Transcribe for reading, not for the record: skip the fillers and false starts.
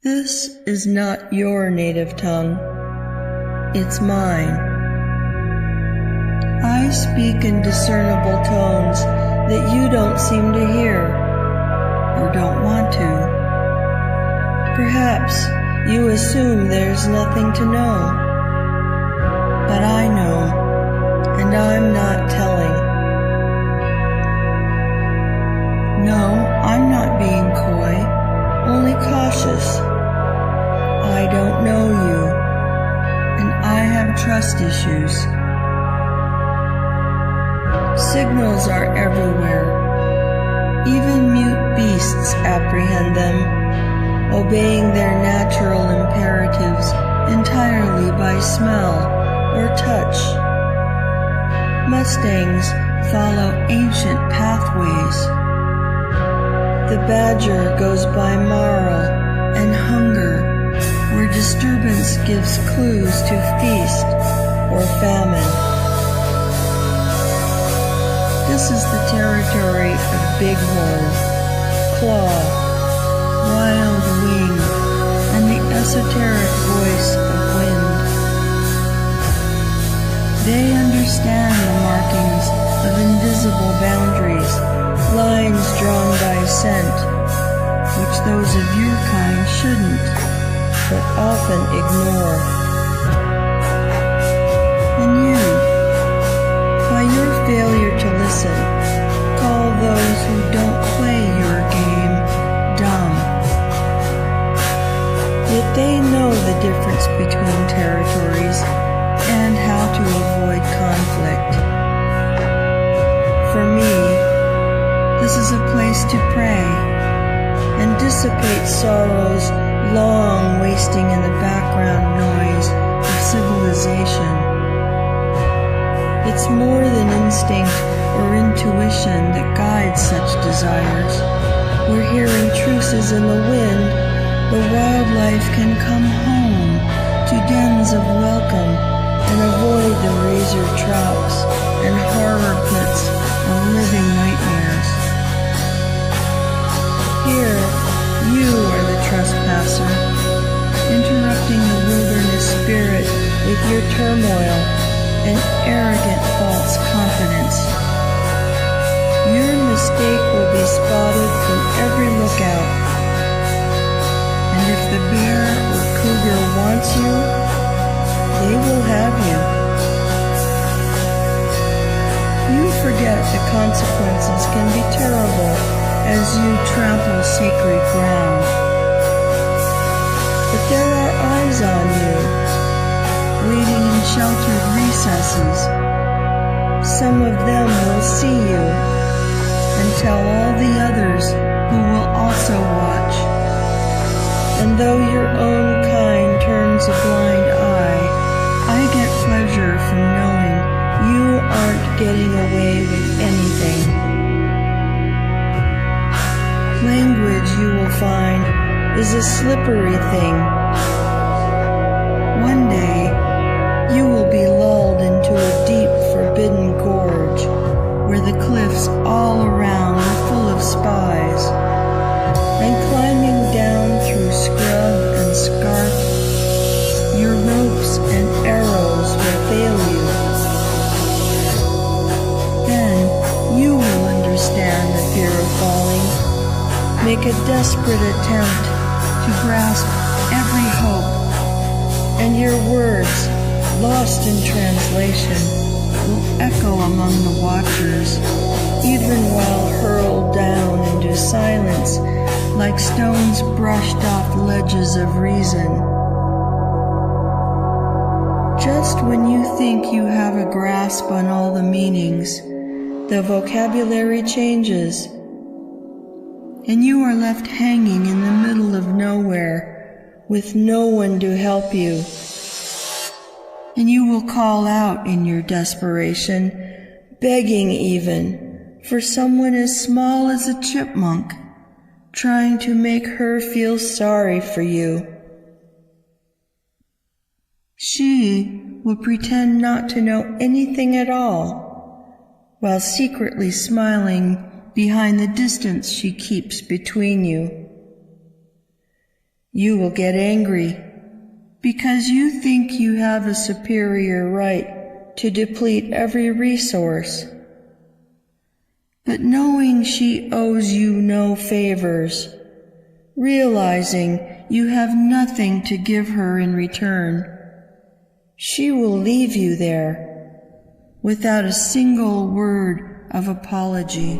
This is not your native tongue. It's mine. I speak in discernible tones that you don't seem to hear, or don't want to. Perhaps you assume there's nothing to know, but I know, and I'm not telling. No, I'm not being coy, only cautious. I don't know you, and I have trust issues. Signals are everywhere. Even mute beasts apprehend them, obeying their natural imperatives entirely by smell or touch. Mustangs follow ancient pathways. The badger goes by marl and hunger, where disturbance gives clues to feast or famine. This is the territory of bighorn, claw, wild wing, and the esoteric voice of wind. They understand the markings of invisible boundaries, lines drawn by scent, which those of your kind shouldn't, but often ignore. And you, by your failure to listen, call those who don't play your game dumb. Yet they know the difference between territories and how to avoid conflict. For me, this is a place to pray and dissipate sorrows long wasting in the background noise of civilization. It's more than instinct or intuition that guides such desires. Where hearing truces in the wind, the wildlife can come home to dens of welcome and avoid the razor traps and horror pits of living nightmares. Here, you are the trespasser, interrupting the wilderness spirit with your turmoil and arrogant false confidence. Your mistake will be spotted from every lookout, and if the bear or cougar wants you, they will have you. You forget the consequences can be terrible as you trample sacred ground. But there are eyes on you, waiting in sheltered recesses. Some of them will see you and tell all the others who will also watch. And though your own kind turns a blind eye, I get pleasure from knowing you aren't getting away with anything. Language, you will find, is a slippery thing. One day, you will be lulled into a deep, forbidden gorge, where the cliffs all around are full of spies, and climbing down through scrub and scarp, your ropes and arrows will fail you. Then you will understand the fear of falling, make a desperate attempt to grasp every hope, and your words, lost in translation, will echo among the watchers, even while hurled down into silence like stones brushed off ledges of reason. Just when you think you have a grasp on all the meanings, the vocabulary changes, and you are left hanging in the middle of nowhere with no one to help you. And you will call out in your desperation, begging even, for someone as small as a chipmunk, trying to make her feel sorry for you. She will pretend not to know anything at all, while secretly smiling behind the distance she keeps between you. You will get angry because you think you have a superior right to deplete every resource. But knowing she owes you no favors, realizing you have nothing to give her in return, she will leave you there without a single word of apology.